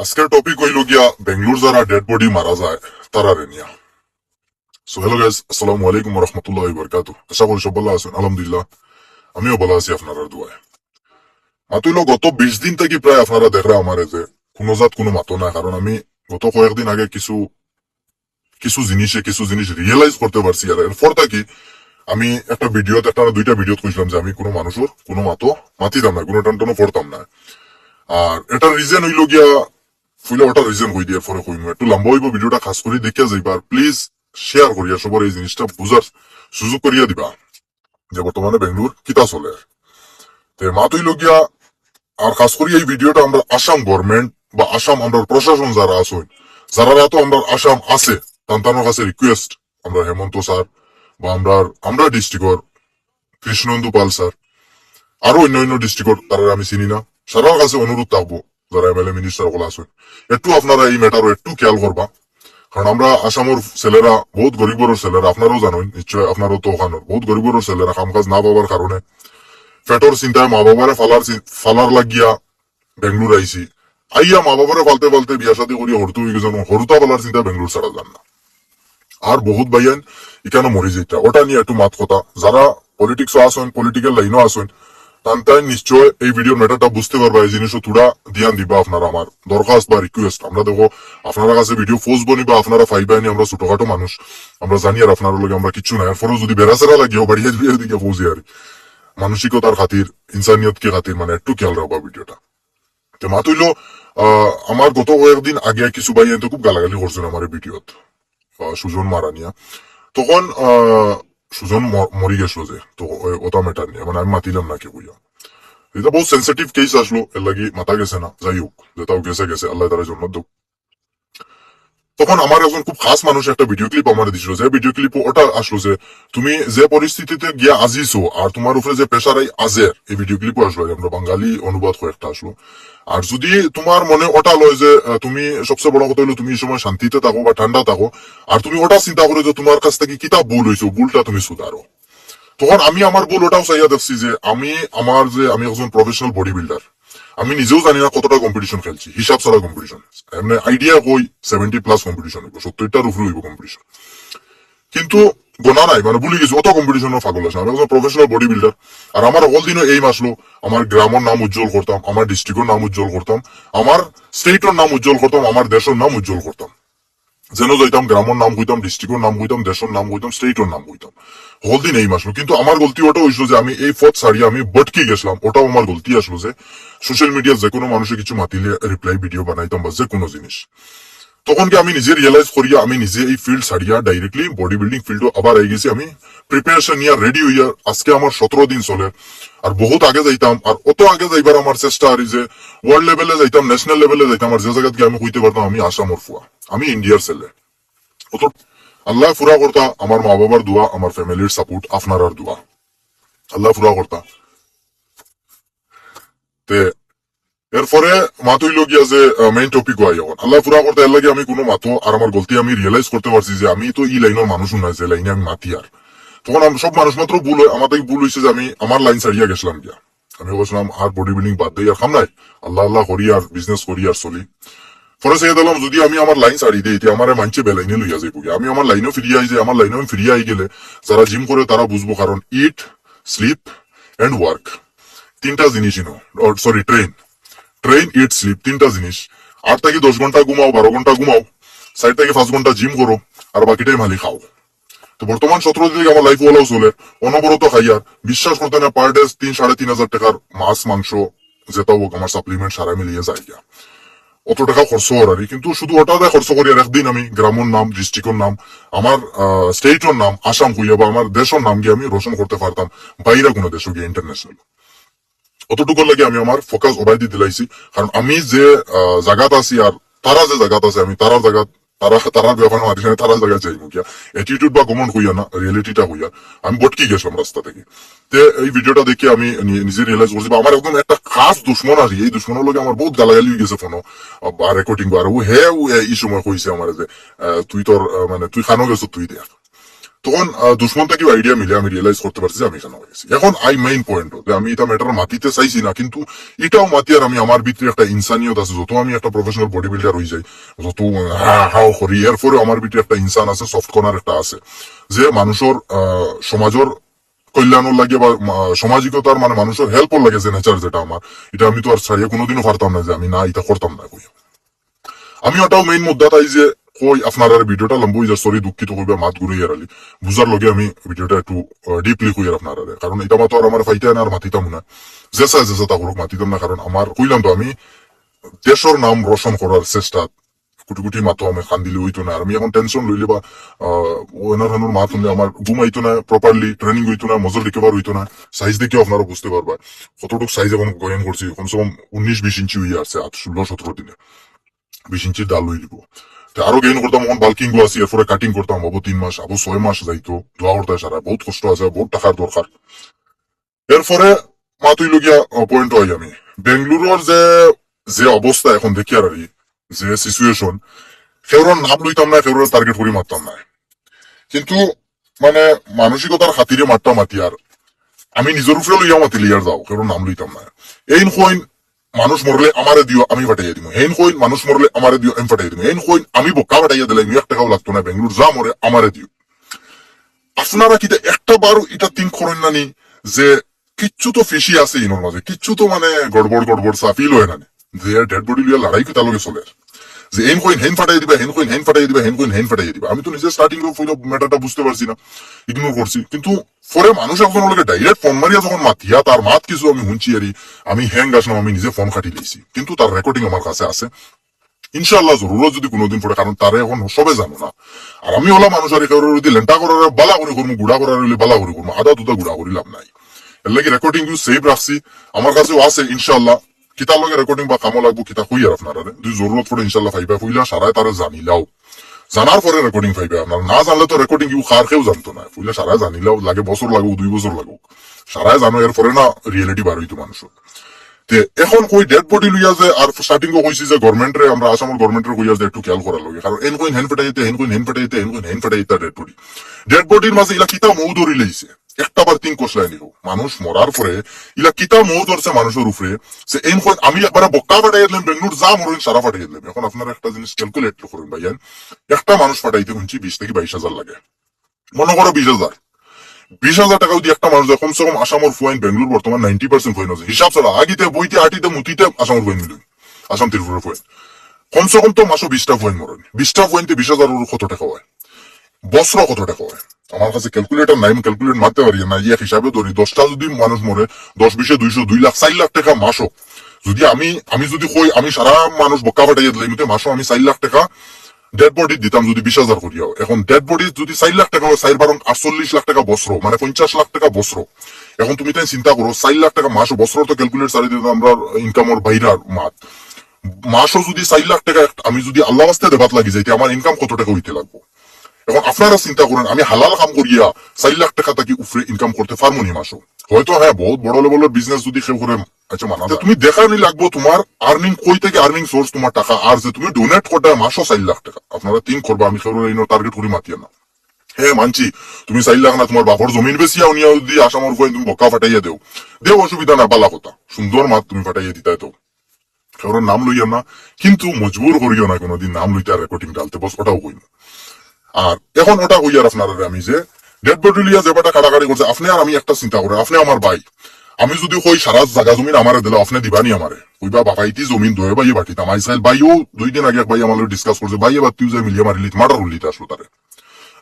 আজকের টপিক হইল গিয়া বেঙ্গলোর যারা ডেড বডি মারা যায় তারা নিয়া। সো হ্যালো গাইস, আসসালামু আলাইকুম ওয়া রাহমাতুল্লাহি ওয়া বারাকাতুহু। আশা করি সব ভালো আছেন, আলহামদুলিল্লাহ আমিও ভালো আছি আপনাদের দোয়ায়। মাতুইল গত 20 দিন থেকে প্রায় আপনারা দেখরা আমারে যে কোনো জাত কোনো মাতো না, কারণ আমি গত কয়েকদিন আগে কিছু জিনিস রিয়েলাইজ করতে পারছি। আর এরপর থাকি আমি একটা দুইটা ভিডিও কইছিলাম যে আমি কোনো মানুষের কোনো মাতিতাম না, কোনো টানটানো পড়তাম না। আর এটার রিজন হইল গিয়া ফুলে ওটা রিজন হই দিয়ে পরে কইম, একটু লম্বা হইব ভিডিওটা, খাস করে দেখিয়া যাইবা। আর প্লিজ শেয়ার করিয়া সবার এই জিনিসটা বুঝার সুযোগ করিয়া দিবা যে বর্তমানে বেঙ্গলোর কিতা চলে। মাত হইল গিয়া, আর খাস করি এই ভিডিওটা আমরা আসাম গভর্নমেন্ট বা আসাম আমরা প্রশাসন যারা আছেন, যারা তো আমরা আসাম আছে তান্তানোর কাছে রিকোয়েস্ট, আমরা হেমন্ত স্যার বা আমরা ডিস্ট্রিক্টর কৃষ্ণন্দু পাল স্যার, আরো অন্য ডিস্ট্রিক্টর তারা আমি চিনি না, সারার কাছে অনুরোধ থাকবো যারা এমএলএ মিনিস্টার গুলো আছেন, একটু আপনারা এই ম্যাটারও একটু খেয়াল করবা। কারণ আমরা আসামের ছেলেরা বহুত গরিবর ছেলেরা, আপনারাও জানেন নিশ্চয়, আপনারও তো ওখানে বহুত গরিবর ছেলেরা কাম কাজ না পাবার কারণে পেটর চিন্তায় মা বাবারে ফালার লাগিয়া বেঙ্গলোর আইসি, আইয়া মা বাবারে ফালতে ফালতে বিয়া শাদী করিয়া হরতু হয়ে গেছেন, হরুতা ফালার চিন্তা বেঙ্গলোর ছাড়া যান না। আর বহুত ভাইয়ান এখানে মরি যেটা, ওটা নিয়ে একটু মাত কথা, যারা পলিটিক্স আসেন পলিটিক্যাল লাইনও আসেন তাই নিশ্চয় এই ভিডিও ম্যাটারটা বুঝতে পারবা। এই জিনিসও থোড়া ধ্যান দিবা আপনারা, আমার দরখাস্ত বা রিকোয়েস্ট। আমরা দেখো আপনারা কাছে ভিডিও পোস্ট বনিবা, আপনারা ফাইবাইনি, আমরা ছোটখাটো মানুষ, আমরা জানি আর আপনার লগে আমরা কিছু নাই। এরপরেও যদি বেড়াচেরা লাগিও বাড়িয়ে বিয়ের দিকে পৌঁছে আর মানসিকতার খাতির, ইনসানিয়ত কে খাতির মানে একটু খেয়াল রাখবা ভিডিওটা। তো মাত হইলো আমার গত কয়েকদিন আগে কিছু ভাই তো খুব গালাগালি করছেন আমার ভিডিওত, সুজন মারা নিয়া। তখন সুজন মরি গেছিল যে, তো ওটা ম্যাটার নিয়ে মানে আমি মাতিলাম না কেউ বুঝা। এটা বহুত সেন্সিটিভ কেস আসলো, এর লাগি মাথা গেছে না, যাই হোক যেটাও গেছে আল্লাহ তারা জন্য দুঃখ। তখন আমার একজন খুব খাস মানুষ একটা ভিডিও ক্লিপ আমার দিছিল, যে ভিডিও ক্লিপ ওটা আসলো যে তুমি যে পরিস্থিতিতে গিয়া আজিছো আর তোমার উপরে যে প্রেশার আজের, এই ভিডিও ক্লিপও আসলো, আমরা বাঙালি অনুবাদ কয়েকটা আসলো। আর যদি তোমার মনে ওটা লয় যে তুমি সবচেয়ে বড় কথা হলো তুমি এই সময় শান্তিতে থাকো বা ঠান্ডা থাকো, আর তুমি ওটা চিন্তা করো যে তোমার কাছ থেকে কিতা ভুল হয়েছে, ভুলটা তুমি সুধারো, তখন আমি আমার ভুল ওটাও চাইয়া দেখছি যে আমি একজন প্রফেশনাল বডি বিল্ডার, আমি নিজেও জানি না কতটা কম্পিটিশন খেলছি, হিসাব ছাড়া কম্পিটিশন, এমনি আইডিয়া কই 70+ কম্পিটিশন হইব, 70টার উপরে হইব কম্পিটিশন, কিন্তু গোনা নাই মানে ভুলে গেছি অত কম্পিটিশনের ফাগল আছে। আমি একজন প্রফেশনাল বডি বিল্ডার, আর আমার অল দিনও এইম আসলো আমার গ্রামের নাম উজ্জ্বল করতাম, আমার ডিস্ট্রিক্টের নাম উজ্জ্বল করতাম, আমার স্টেটের নাম উজ্জ্বল করতাম, আমার দেশের নাম উজ্জ্বল করতাম, যেন যাইতাম গ্রামের নাম হইতাম, ডিস্ট্রিক্টের নাম হইতাম, দেশের নাম হইতাম, স্টেটের নাম হইতাম, হল দিন এই আসলো। কিন্তু আমার গলতি ওটা হইছিল যে আমি এই পথ ছাড়িয়ে আমি বটকি গেছিলাম, ওটাও আমার গলতি আসলো যে সোশ্যাল মিডিয়া যে কোনো মানুষের কিছু মাতিলে রিপ্লাই ভিডিও বানাইতাম বা যে কোনো জিনিস। তখন কি আমি নিজে রিয়েলাইজ করিয়া আমি নিজে এই ফিল্ড ছাড়িয়া ডাইরেক্টলি বডি বিল্ডিং ফিল্ড আবার আই গেছি, আমি প্রিপারেশন নিয়ে রেডি হইয়া আজকে আমার 17 দিন চলে। আর বহুত আগে যাইতাম, আর অত আগে যাইবার আমার চেষ্টা আর যে ওয়ার্ল্ড লেভেলে যাইতাম, ন্যাশনাল লেভেলে যাইতাম, আর যে জায়গায় গিয়ে আমি কইতে পারতাম আমি আসামর ফুয়া, আমি ইন্ডিয়ার ছেলে। অত আল্লাহ ফুরা করতা, আমার মা বাবার দোয়া, আমার ফ্যামিলির সাপোর্ট, আপনার দোয়া, আল্লাহ ফুরা করতা। তে এরপরে মাত হইল গিয়া যে মেইন টপিক হয়, এখন আল্লাহ পুরা করতে এর লাগে আমি কোনো মাতো আর আমার গলতি আমি রিয়েলাইজ করতে পারছি যে আমি তো ই লাইনের মানুষ নাই যে লাইনে আমি মাতি। আর তখন সব মানুষ মাত্র ভুল হয়, আমার থেকে ভুল হয়েছে যে আমি আমার লাইন ছাড়িয়া গেছিলাম গিয়া, আমি বলছিলাম আর বডি বিল্ডিং বাদ দিই আর খাম নাই, আল্লাহ করি আর বিজনেস করি আর চলি। পরে সে দিলাম যদি আমি আমার লাইন ছাড়ি দিই এতিয়া আমার মানছে বেলাইনে লইয়া যাইব, আমি আমার লাইনেও ফিরিয়ে আই যে আমার লাইনেও আমি ফিরিয়ে আই গেলে যারা জিম করে তারা বুঝবো, কারণ ইট, স্লিপ এন্ড ওয়ার্ক তিনটা জিনিসই সরি ট্রেন, ইট, স্লিপ তিনটা জিনিস। 8 থেকে 10 ঘন্টা ঘুমাও, 12 ঘন্টা ঘুমাও, 4 থেকে 5 ঘন্টা জিম করো, আর বাকিটাই মালি খাও। তো বর্তমান 17 দিন থেকে আমার লাইফ ওলাও চলে অনবরত খাইয়ার, বিশ্বাস করতে না পার ডে 3-3.5 টাকার মাছ মাংস যেটা হোক আমার সাপ্লিমেন্ট সারা মিলিয়ে যায় গিয়া, অত টাকা খরচ করার। কিন্তু শুধু ওটা খরচ করি আর একদিন আমি গ্রামের নাম, ডিস্ট্রিক্টের নাম, আমার স্টেটের নাম আসাম হইয়া বা আমার দেশের নাম গিয়ে আমি রোশন করতে পারতাম বাইরে কোনো দেশে গিয়ে ইন্টারন্যাশনাল। অতটুকুর লাগে আমি আমার ফোকাস ওবাই দিয়ে দিলাইছি, কারণ আমি যে জায়গাত আছি আর তারা যে জায়গাত আছে আমি তারার জায়গা তারার ব্যাপার মাতি তারা জায়গায় যাই মুখিয়া অ্যাটিটিউড বা কমন হইয়া না রিয়েলিটিটা হইয়া আমি বটকি গেছিলাম রাস্তা থেকে। এই ভিডিওটা দেখে আমি নিজে রিয়েলাইজ করছি আমার একদম একটা খাস দুশ্মন আছে, এই দুশ্মনের লগে আমার বহুত গালাগালি হয়ে গেছে ফোনো বা রেকর্ডিং আর ও হে এই সময় কইছে আমার যে তুই তোর মানে তুই খানো গেছো তুই দেখ। তখন দুশ্মন থেকে আইডিয়া মিলে আমি রিয়েলাইজ করতে পারছি যে আমি এখানে হয়ে গেছি। এখন মেইন পয়েন্ট যে আমি এটা ম্যাটার মাতিতে চাইছি না, কিন্তু এটাও মাতি আর আমি আমার ভিতরে একটা ইনসানিয়ত আছে। যত আমি একটা প্রফেশনাল বডি বিল্ডার হয়ে যাই, যত হাও করি, এরপরে আমার ভিতরে একটা ইনসান আছে, সফট কর্নার একটা আছে, যে মানুষের সমাজের কল্যাণের লাগে বা সামাজিকতার মানে মানুষের হেল্পর লাগে যে নেচার যেটা আমার, এটা আমি তো আর ছাড়িয়ে কোনোদিনও পারতাম না যে আমি না এটা করতাম না। আমি ওটাও মেইন মুদ্দা তাই যে কই আপনার ভিডিওটা লম্বই যা সরি দুঃখিত কইবা মাত ঘুরে আলি বুঝার লগে আমি ভিডিওটা একটু ডিপলি কই আপনার, কারণ এটা মাত্র আর আমার ফাইতে আর মাতিতাম না, জেসা জেসা তা করুক মাতিতাম না, কারণ আমার কইলাম তো আমি দেশের নাম রোশন করার চেষ্টা কুটি কুটি মাতো আমি খান দিলে হইতো না। আর আমি এখন টেনশন লইলে বা ওনার হানোর মাত হলে আমার ঘুম হইতো না, প্রপারলি ট্রেনিং হইতো না, মজল রিকভার হইতো না। সাইজ দেখে আপনারা বুঝতে পারবা কতটুকু সাইজ এখন গয়ন করছি, কমসে কম 19-20 ইঞ্চি হয়ে আসছে 16-17 দিনে 20 ইঞ্চির ডাল হয়ে দিব। আরো গেইন করতাম, এখন বাল্কিং গো আছি, এরপরে কাটিং করতাম, আবো 3 মাস, আবো 6 মাস যাইতো, দোয়া করতে সারা বহুত কষ্ট আছে, বহুত টাকার দরকার। এরপরে মা তুই লগিয়া পয়েন্ট হয় আমি বেঙ্গলুরুর যে যে অবস্থা এখন দেখি আর যে সিচুয়েশন, সেওর নাম লইতাম না, সেওর টার্গেট করে মারতাম না, কিন্তু মানে মানসিকতার খাতিরে মারতাম মাতি। আর আমি নিজের উপরে লইয়া মাতিলি আর যাও, সেওর নাম লইতাম না। এই কইন মানুষ মরলে আমারে দিও আমি ফাটাইয়া দিব, হেন কইন মানুষ মরলে আমারে দিও আমি ফাটাইয়া দিব, হেন কইন আমি বোকা ফাটাইয়া দিলে 1 টাকাও লাগতো না, বেঙ্গলুর যা মরে আমারে দিও। আপনারা কি একটা বারো এটা থিঙ্ক করেন না নি যে কিচ্ছু তো ফিসি আছে ইনোর মাঝে, কিচ্ছু তো মানে গড়বড় গড়বড় সাফিল হয় না যে ডেড বডি লিয়া লড়াই কি তালকে চলে, যে হেন কইন হেন ফাটাই দিবা, হেন কইন হেন ফাটাই দিবা, হেন কইন হেন ফাটাই দিবা। আমি তো নিজে স্টার্টিং ম্যাটারটা বুঝতে পারছি না, ইগনোর করছি, কিন্তু পরে মানুষ একজন লোকে ডাইরেক্ট ফোন মারিয়া যখন মাতিয়া তার মাত কিছু আমি শুনছি আর আমি হ্যাং আসলাম, আমি নিজে ফোন কাটি দিয়েছি, কিন্তু তার রেকর্ডিং আমার কাছে আছে। ইনশাল্লাহ জরুরত যদি কোনোদিন পড়ে, কারণ তারে এখন সবে জানো না। আর আমি হলাম মানুষ আর যদি লেন্টা করার বালা করে করবো, গুড়া করার হইলে বালা করে করবো, আদা দুটা গুড়া করি লাভ নাই। এর লাগে রেকর্ডিং সেভ রাখছি, আমার কাছেও আছে। ইনশাল্লাহ কিতার লগে রেকর্ডিং বা কামো লাগবো কিতা হই আর আপনারা যদি জরুরত পড়ে ইনশাল্লাহ ফাইবা হইলা সারায় তারা জানিলাও, জানার পরে রেকর্ডিং পাইবে। আপনার না জানলে তো রেকর্ডিং ইউ খার কেউ জানতো না, ফুলে সারায় জানিলেও লাগে বছর লাগুক 2 বছর লাগুক, সারায় জানো এর পরে না রিয়েলিটি বার হইতো মানুষের। এখন কই ডেড বডি লইয়া যে আর স্টার্টিং কইছি যে গভর্নমেন্টরে আমরা আসামের গভর্নমেন্টের কইয়া যে একটু খেয়াল করা লাগে, কারণ এন কইন হেন ফেটাইতে, হেন কইন হেন ফেটাইতে, হেন কইন হেন ফেটাইতে ডেড বডির মাঝে ইলা কিতা মৌ ধরি লইছে একটা বার তিন কোসলাই নিল। মানুষ মরার পরে ইলা কিতা মৌ ধরছে মানুষের উপরে, যে এন কইন আমি একবার বক্কা ফাটাই দিলাম, বেঙ্গলুর যা মরুন সারা ফাটাই দিলাম। এখন আপনারা একটা জিনিস ক্যালকুলেট করুন ভাইয়ান, একটা মানুষ ফাটাইতে শুনছি 20 থেকে 22,000 লাগে, মনে করো 20,000, 20,000 টাকা যদি একটা মানুষ কমসে কম আসামের ফুয়াইন বেঙ্গলুর বর্তমান 90% ফুয়াইন আছে হিসাব ছাড়া, আগিতে বইতে আটিতে মুতিতে আসামের ফুয়াইন মিলুন, আসাম ত্রিপুরার ফুয়াইন কমসে কম তো মাসও 20টা ফুয়াইন মরেন, 20টা ফুয়াইনতে 20,000 কত টাকা হয়, বছর কত টাকা হয়। আমার কাছে ক্যালকুলেটর নাই, আমি ক্যালকুলেট মারতে পারি না, এক হিসাবে ধরি 10টা যদি মানুষ মরে 10-20-এ 200, 2 লাখ 4 লাখ টাকা মাসও। যদি আমি যদি কই আমি সারা মানুষ বক্কা ফাটাইয়া দিলাম মাসও আমি 4 লাখ টাকা ডেড বডি দিতাম যদি 20,000 করিয়াও। এখন ডেড বডি যদি 4 লাখ টাকা হয়, 48 লাখ টাকা বছর, মানে 50 লাখ টাকা বছর। এখন তুমি তাই চিন্তা করো 4 লাখ টাকা মাসও, বছর তো ক্যালকুলেট চারি দিতাম আমরা ইনকামের বাইরার মাত, মাসও যদি 4 লাখ টাকা আমি যদি আল্লাহ আস্তে দেবাত লাগি যাইতে আমার ইনকাম কত টাকা হইতে লাগবো। এখন আপনারা চিন্তা করেন আমি হালাল কাম করিয়া 4 লাখ টাকা তাকে উপরে ইনকাম করতে পারবো নি মাসও। হয়তো হ্যাঁ বহুত বড় লেভেলের বিজনেস যদি কেউ করে, আচ্ছা মানা তুমি দেখানি লাগবো তোমার আর্নিং কই থেকে, আর্নিং সোর্স তোমার টাকা, আর যে তুমি ডোনেট করতে মাসও 4 লাখ টাকা। আপনারা থিঙ্ক করবা, আমি কেউ টার্গেট করি মাতিয়া না, হ্যাঁ মানছি তুমি 4 লাখ না তোমার বাপর জমিন বেশিয়া উনিয়া যদি আসামর কই তুমি বক্কা ফাটাইয়া দেও, অসুবিধা না, বালা কথা সুন্দর মাত তুমি ফাটাইয়া দিতে তো কেউ নাম লইয়া না, কিন্তু মজবুর করিও না কোনোদিন নাম লইতে আর রেকর্ডিং ডালতে, বস ওটাও কই না। আর এখন ওটা হই আর আপনারা আমি যে ডেড বডি লিয়া যেটা কাটাকাটি করছে, আপনি আর আমি একটা চিন্তা করে, আপনি আমার ভাই, আমি যদি কই সারা জায়গা জমিন আমারে দিলে আপনি দিবানি আমারে, কইবা বাবাইতি জমিন দয়ে বাইয়ে বাটিতাম। আইসাইল ভাইও 2 দিন আগে এক ভাই আমার ডিসকাস করছে, ভাই এবার তুই যে মিলিয়ে মারিলি মার্ডার উল্লিতে আসলো তারে,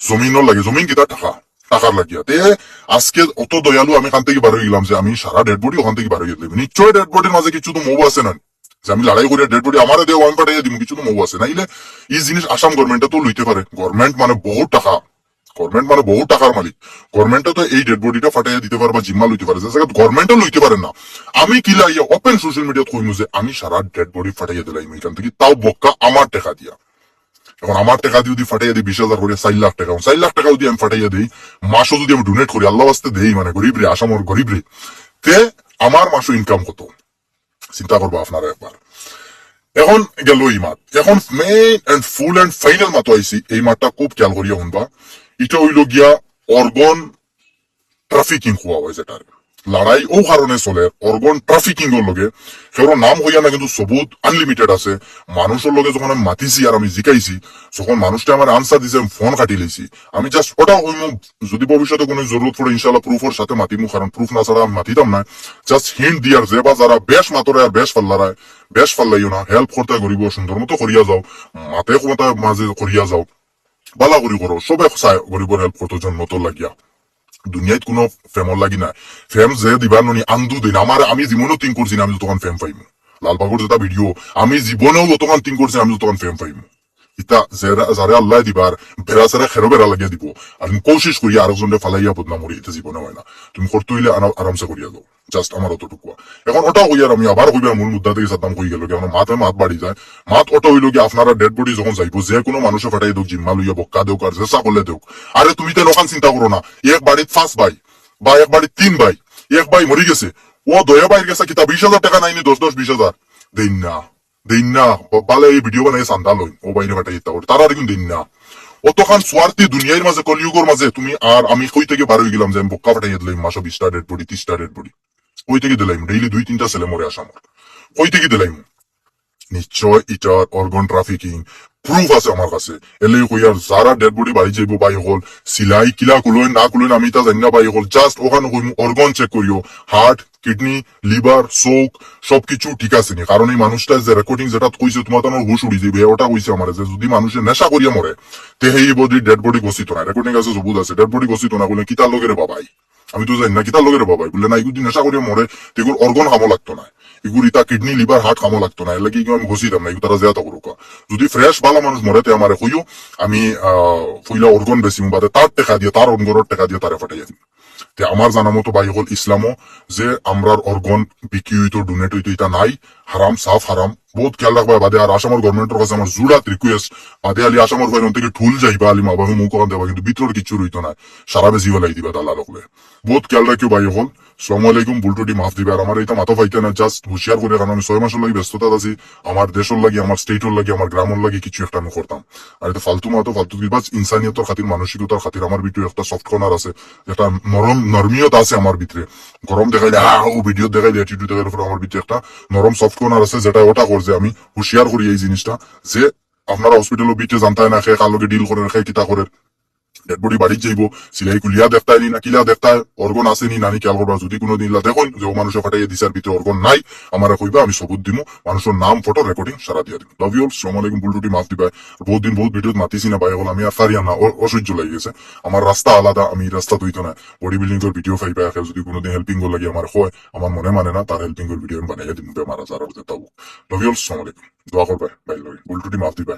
জমিনও লাগে, জমিন কিতা টাকার লাগিয়া। তে আজকে অত দয়ালু আমি এখান থেকে বার হয়ে গেলাম যে আমি সারা ডেড বডি ওখান থেকে বার হয়ে গেলাম। নিশ্চয় ডেড বডির মাঝে কিছু তো মৌ আছে না, যে আমি লড়াই করি ডেড বডি আমারে দেও আমি পাঠাইয়া দিব, কিছু তো মৌ আছে নাইলে এই জিনিস আসাম গভর্নমেন্টে তো লইতে পারে। গভর্নমেন্ট মানে বহুত টাকা, গভর্নমেন্ট মানে বহু টাকার মালিক, গভর্নমেন্টও তো এই ডেড বডিটা ফাটাইয়া দিতে পারে বা জিম্মা লইতে পারে, যে গভর্নমেন্টও লইতে পারে না। আমি কিলা ইয়া ওপেন সোশ্যাল মিডিয়াত কইমু যে আমি সারা ডেড বডি ফাটাইয়া দিলাম এখান থেকে, তাও বক্কা আমার টাকা দিয়া। এখন আমার টাকা দিয়ে যদি ফাটাইয়া দিই 20,000 করে 4 লাখ টাকা, 4 লাখ টাকা যদি আমি ফাটাইয়া দিই, মাসও যদি আমি ডোনেট করি আল্লাহ বাস্তে দেই, মানে গরিব রে আসামর গরিব রে, তে আমার মাসও ইনকাম কত চিন্তা করবো আপনারা একবার। এখন গেল এই মাত, এখন main and full and final মাতো আইসি, এই মাতটা খুব খেয়াল করিয়া শুনবা। এটা হইল গিয়া অর্গন ট্রাফিকিং হওয়া হয় যেটার লড়াই ও কারণে চলে অর্গন ট্রাফিকিং এর লগে সেগুলো নাম হইয়া না কিন্তু সবুত আনলিমিটেড আছে মানুষের লগে যখন আমি মাতিছি আর আমি জিকাইছি যখন মানুষটা আমার আনসার দিছে আমি ফোন কাটি লইছি আমি জাস্ট ওটা হইম যদি ভবিষ্যতে কোনো জরুরত পড়ে ইনশাল্লাহ প্রুফের সাথে মাতিমু কারণ প্রুফ না ছাড়া আমি মাতিতাম না জাস্ট হিন্ট দিয়ার যে বা যারা বেশ মাতরে আর বেশ ফাল্লারায় বেশ ফাল্লাইও না হেল্প করতে গরিব সুন্দর মতো করিয়া যাও মাতে ক্ষমতা মাঝে করিয়া যাও বালা করি করো সবে চাই গরিবর হেল্প করতে জন্য তো লাগিয়া দুনিয়াত কোনো ফেমর লাগি না ফেম যে দিবার ননি আন্দু দিন আমার আমি জীবনেও তিন করছি না আমি তখন ফেম পাইমু লালবাগর যেটা ভিডিও আমি জীবনেও যতক্ষণ তিন করছি আমি তখন ফেম পাইমু ইতা যারা আল্লাহ দিবার বেড়া সারা খেরো বেড়া লাগিয়া দিব আর তুমি কোশিশ করিয়া আরেকজনের ফালাইয়া বদনাম করি এটা জীবনে হয় না তুমি করতে হইলে আরামসে করিয়া দাও জাস্ট আমার অতটুকু এখন ওটা হইয়ার আমি আবার হইবার মূল মুদ্দা থেকে সাদ্দাম হয়ে গেল কেন মাত বাড়ি যায় মাত ওটা হইল কি আপনারা ডেড বডি যখন যাইবো যে কোনো মানুষে ফাটাই দেখ জিম্মা লইয়া বক্কা দেওক আর চেষ্টা করলে দেওক আরে তুমি তো ওখান চিন্তা করো না এক বাড়ির 5 ভাই বা এক বাড়ির 3 ভাই এক ভাই মরি গেছে ও দয়া বাইর গেছে কিতা 20,000 টাকা নাইনি 10-20,000 দিন না পালে এই ভিডিও বানাই চান্দা লই ও বাইরে ফাটাই দিতে তারা কিন্তু দিন না অতখান স্বার্থী দুনিয়ার মাঝে কলিযুগের মাঝে তুমি আর আমি কই থেকে বার হয়ে গেলাম যে আমি বক্কা ফাটাই দিলাম মাসে 20টা ডেড বডি 30টা ডেড বডি কই থেকে দিলাম ডেইলি 2-3টা ছেলে মরে আসা আমার কই থেকে দিলাম নিশ্চয় ইটার অর্গন ট্রাফিকিং প্রুফ আছে আমার কাছে এলে কইয়ার যারা ডেড বডি বাড়ি যাইব বাই হল সিলাই কিলা কুলইন না কুলইন আমি তা জানি না বাই হল জাস্ট ওখানে অর্গন চেক করিও হার্ট কিডনি লিভার চোখ সবকিছু ঠিক আছে নি কারণ এই মানুষটা যে রেকর্ডিং যেটা কইছে তোমার তো হুশ উড়ি যাবে ওটা কইছে আমার যে যদি মানুষের নেশা করিয়া মরে তে এই বডি ডেড বডি গছিত না রেকর্ডিং আছে সবুত আছে ডেড বডি গছিত না বলে কিতার লগের বাবাই আমি তো জানি না কিতার লগের বাবাই বলে না এগুলো নেশা করিয়া মরে তেগুর অর্গন খামো লাগতো না এগুলো ইতা কিডনি লিভার হার্ট খামো লাগতো না এলাকি আমি ঘষিতাম না এগুলো তারা যেটা করুক যদি ফ্রেশ ভালো মানুষ মরেতে আমার কইও আমি ফুইলা অর্গন বেশি বাদে তার টেকা দিয়ে তার অর্গনের টেকা দিয়ে তারে ফাটাইয়া দিই আমার জানা মতো বাই হল ইসলামও যে আমরার অর্গন বিক্রি হইতো ডোনেট হইতো এটা নাই হারাম সাফ হারাম বহুত খেয়াল রাখবা বাদে আর আসামের গভর্নমেন্টের কাছে আমার জুড়াত রিকোয়েস্ট বাদে আলি আসামের বাইরে থেকে ঠুল যাইবা আলি মাবাহু মুখ দেবা কিন্তু ভিতরের কিছু রইতো না সারা বেশি বেলাই দিবা তালা রাখলে বহুত খেয়াল রাখিও বাই হল আসসালামু আলাইকুম বুলটুটি মাফ দিবে আর আমার এটা মাথা পাইতে না জাস্ট হুশিয়ার করে কারণ আমি 6 মাসের লাগি ব্যস্ততা আছি আমার দেশের লাগি আমার স্টেটের লাগি আমার গ্রামের লাগি কিছু একটা আমি করতাম আর এটা ফালতু বাজ ইনসানিয়তের খাতির মানসিকতার খাতির আমার ভিতরে একটা সফট কর্নার আছে একটা নরমিয়ত আছে আমার ভিতরে গরম দেখাইলে ও ভিডিও দেখাইলে অ্যাটিটিউড দেখাইলে আমার ভিতরে একটা নরম সফট কর্নার আছে যেটা ওটা করছে আমি হুশিয়ার করি এই জিনিসটা যে আপনারা হসপিটালের ভিতরে জানতায় না খেয়ে কালোকে ডিল করে খেয়ে কিতা করে ডেড বডি বাড়ি যাইব সিলাই কুলিয়া দেখতাই নি না কিলা দেখতায় অর্গন আসেনি নানি খেয়াল করবা যদি কোনো দিন দেখুন যে ও মানুষের ফাটাইয়া দিশার ভিতরে অর্গন নাই আমার কইবা আমি সবুত দিমু মানুষের নাম ফটো রেকর্ডিং সারা দিয়া দিম লাভ ইউ অল আসসালামু আলাইকুম বুলটুটি মাফ দিবা বহুত দিন বহুত ভিডিও মাতিছি না ভাই হল আমি আর ফারিয়া না অসহ্য লাগি গেছে আমার রাস্তা আলাদা আমি রাস্তা তৈতো না বডি বিল্ডিং এর ভিডিও ফাইবা আখে যদি কোনোদিন হেল্পিং লাগে আমার হয় আমার মনে মানে না তার হেল্পিং এর ভিডিও আমি বানাইয়া দিম বেমার আজার যেতাও লাভ ইউ অল আসসালামু আলাইকুম দোয়া করবা ভাই বুলটুটি মাফ দিবা